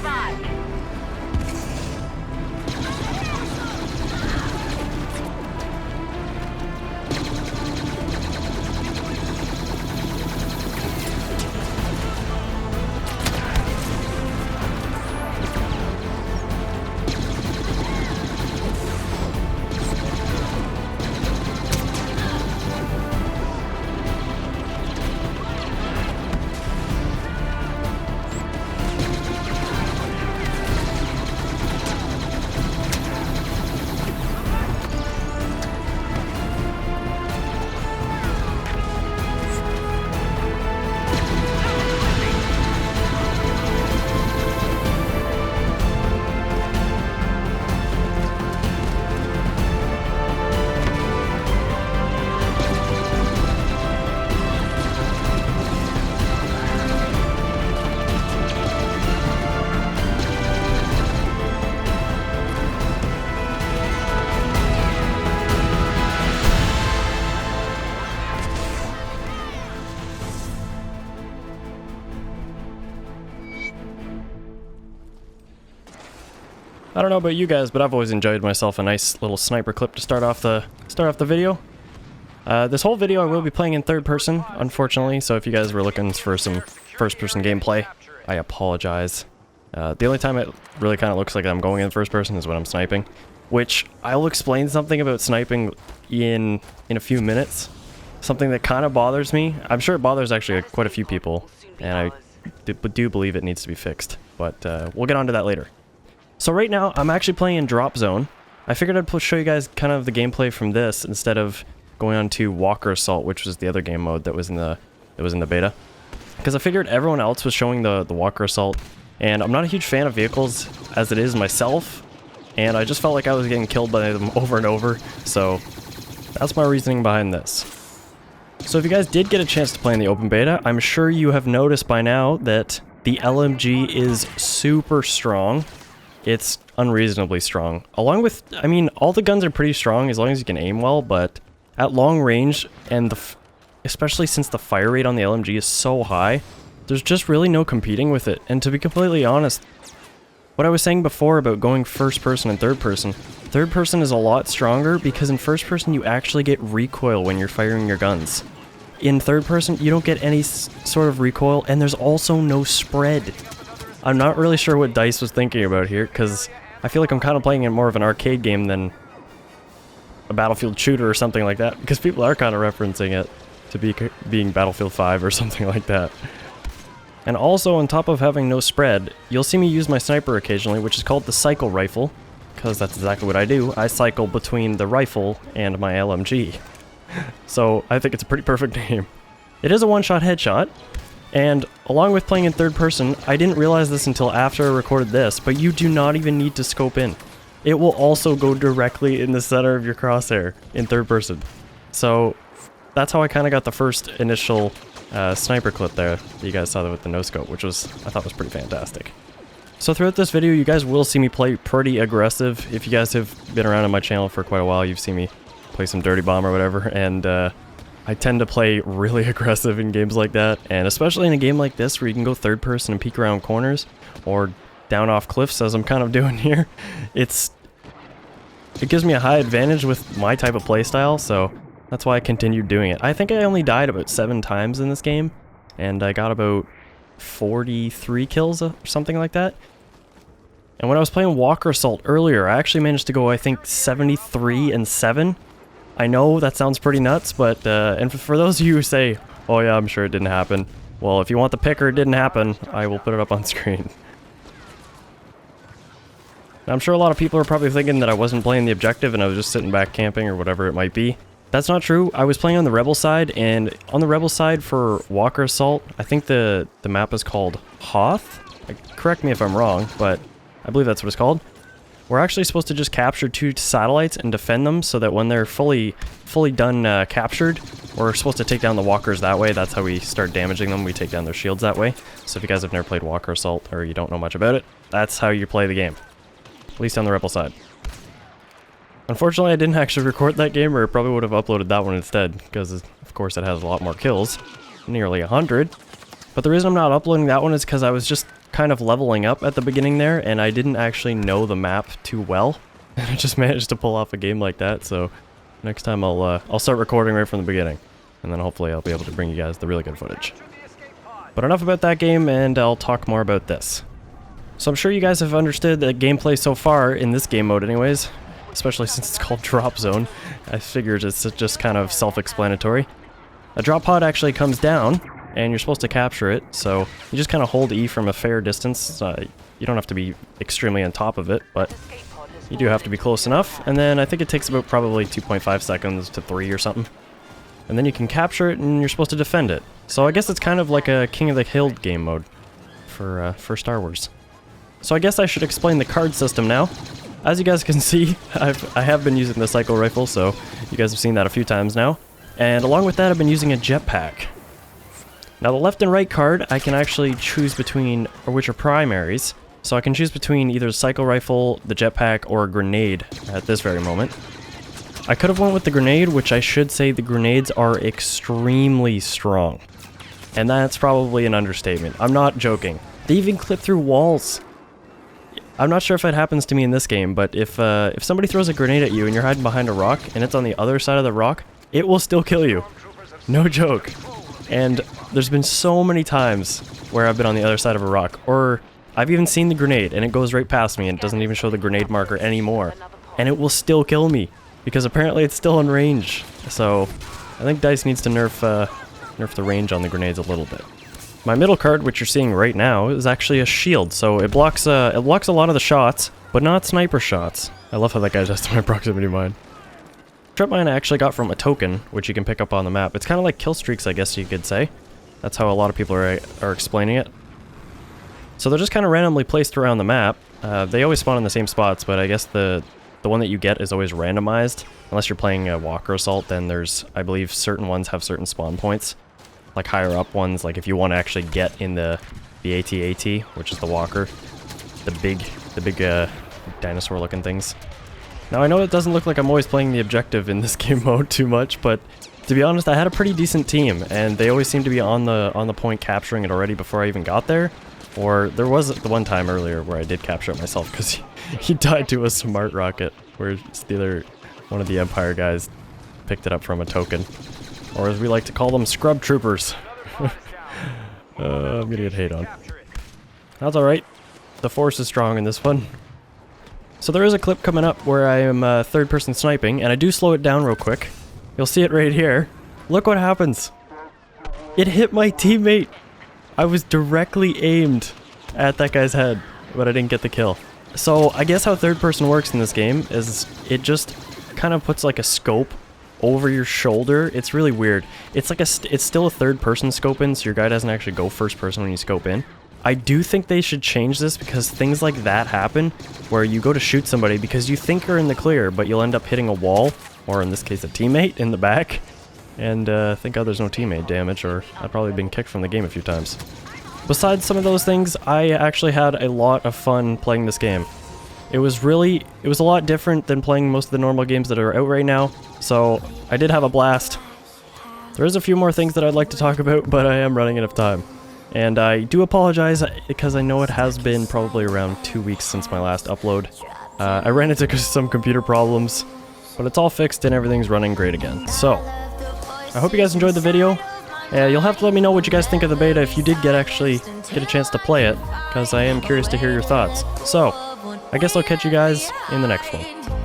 survive. I don't know about you guys, but I've always enjoyed myself a nice little sniper clip to start off the video. This whole video I will be playing in third person, unfortunately, so if you guys were looking for some first person gameplay, I apologize. The only time it really kind of looks like I'm going in first person is when I'm sniping, which I'll explain something about sniping in a few minutes. Something that kind of bothers me. I'm sure it bothers actually quite a few people, and I do believe it needs to be fixed, but we'll get onto that later. So right now, I'm actually playing in Drop Zone. I figured I'd show you guys kind of the gameplay from this instead of going on to Walker Assault, which was the other game mode that was in the beta. Because I figured everyone else was showing the Walker Assault, and I'm not a huge fan of vehicles as it is myself, and I just felt like I was getting killed by them over and over, so that's my reasoning behind this. So if you guys did get a chance to play in the open beta, I'm sure you have noticed by now that the LMG is super strong. It's unreasonably strong. Along with, I mean, all the guns are pretty strong as long as you can aim well, but at long range, and especially since the fire rate on the LMG is so high, there's just really no competing with it. And to be completely honest, what I was saying before about going first person and third person is a lot stronger because in first person you actually get recoil when you're firing your guns. In third person, you don't get any sort of recoil, and there's also no spread. I'm not really sure what DICE was thinking about here, because I feel like I'm kind of playing in more of an arcade game than a Battlefield shooter or something like that, because people are kind of referencing it to being Battlefield 5 or something like that. And also, on top of having no spread, you'll see me use my sniper occasionally, which is called the cycle rifle, because that's exactly what I do. I cycle between the rifle and my LMG. So I think it's a pretty perfect name. It is a one-shot headshot. And along with playing in third person, I didn't realize this until after I recorded this, but you do not even need to scope in. It will also go directly in the center of your crosshair in third person. So that's how I kind of got the first initial sniper clip there that you guys saw with the no scope, which I thought was pretty fantastic. So throughout this video, you guys will see me play pretty aggressive. If you guys have been around on my channel for quite a while, you've seen me play some Dirty Bomb or whatever, and I tend to play really aggressive in games like that, and especially in a game like this where you can go third person and peek around corners, or down off cliffs as I'm kind of doing here. It gives me a high advantage with my type of playstyle, so that's why I continued doing it. I think I only died about 7 times in this game, and I got about 43 kills or something like that. And when I was playing Walker Assault earlier, I actually managed to go, I think, 73 and 7. I know that sounds pretty nuts, but, and for those of you who say, oh yeah, I'm sure it didn't happen, well, if you want the picker, it didn't happen, I will put it up on screen. Now, I'm sure a lot of people are probably thinking that I wasn't playing the objective and I was just sitting back camping or whatever it might be. That's not true. I was playing on the Rebel side, and on the Rebel side for Walker Assault, I think the map is called Hoth. Correct me if I'm wrong, but I believe that's what it's called. We're actually supposed to just capture 2 satellites and defend them so that when they're fully done captured, we're supposed to take down the walkers that way. That's how we start damaging them. We take down their shields that way. So if you guys have never played Walker Assault or you don't know much about it, that's how you play the game. At least on the Rebel side. Unfortunately, I didn't actually record that game, or I probably would have uploaded that one instead, because of course it has a lot more kills. Nearly 100. But the reason I'm not uploading that one is because I was just kind of leveling up at the beginning there, and I didn't actually know the map too well. And I just managed to pull off a game like that, so next time I'll start recording right from the beginning. And then hopefully I'll be able to bring you guys the really good footage. But enough about that game, and I'll talk more about this. So I'm sure you guys have understood the gameplay so far, in this game mode anyways, especially since it's called Drop Zone. I figured it's just kind of self-explanatory. A drop pod actually comes down, and you're supposed to capture it, so you just kind of hold E from a fair distance. You don't have to be extremely on top of it, but you do have to be close enough, and then I think it takes about probably 2.5 seconds to 3 or something. And then you can capture it, and you're supposed to defend it. So I guess it's kind of like a King of the Hill game mode for Star Wars. So I guess I should explain the card system now. As you guys can see, I have been using the cycle rifle, so you guys have seen that a few times now. And along with that, I've been using a jetpack. Now the left and right card, I can actually choose between, or which are primaries. So I can choose between either the cycle rifle, the jetpack, or a grenade at this very moment. I could have went with the grenade, which I should say the grenades are extremely strong. And that's probably an understatement. I'm not joking. They even clip through walls. I'm not sure if it happens to me in this game, but if somebody throws a grenade at you and you're hiding behind a rock and it's on the other side of the rock, it will still kill you. No joke. And there's been so many times where I've been on the other side of a rock, or I've even seen the grenade and it goes right past me and it doesn't even show the grenade marker anymore. And it will still kill me, because apparently it's still in range. So I think DICE needs to nerf the range on the grenades a little bit. My middle card, which you're seeing right now, is actually a shield, so it blocks a lot of the shots, but not sniper shots. I love how that guy adjusted my proximity mine. Trip mine I actually got from a token, which you can pick up on the map. It's kind of like kill streaks, I guess you could say. That's how a lot of people are explaining it. So they're just kind of randomly placed around the map. They always spawn in the same spots, but I guess the one that you get is always randomized. Unless you're playing a Walker Assault, then there's, I believe, certain ones have certain spawn points. Like higher up ones, like if you want to actually get in the AT-AT, which is the Walker. The big dinosaur looking things. Now I know it doesn't look like I'm always playing the objective in this game mode too much, but to be honest, I had a pretty decent team, and they always seem to be on the point capturing it already before I even got there. Or there was the one time earlier where I did capture it myself because he died to a smart rocket, where one of the Empire guys picked it up from a token. Or as we like to call them, scrub troopers. I'm gonna get hate on. That's alright. The force is strong in this one. So there is a clip coming up where I am third person sniping, and I do slow it down real quick. You'll see it right here. Look what happens. It hit my teammate. I was directly aimed at that guy's head, but I didn't get the kill. So I guess how third person works in this game is it just kind of puts like a scope over your shoulder. It's really weird. It's like it's still a third person scope in, so your guy doesn't actually go first person when you scope in. I do think they should change this, because things like that happen where you go to shoot somebody because you think you're in the clear, but you'll end up hitting a wall, or in this case a teammate in the back. And thank God there's no teammate damage, or I've probably been kicked from the game a few times. Besides some of those things, I actually had a lot of fun playing this game. It was a lot different than playing most of the normal games that are out right now, so I did have a blast. There is a few more things that I'd like to talk about, but I am running out of time. And I do apologize, because I know it has been probably around 2 weeks since my last upload. I ran into some computer problems, but it's all fixed and everything's running great again. So I hope you guys enjoyed the video. You'll have to let me know what you guys think of the beta if you did actually get a chance to play it, because I am curious to hear your thoughts. So I guess I'll catch you guys in the next one.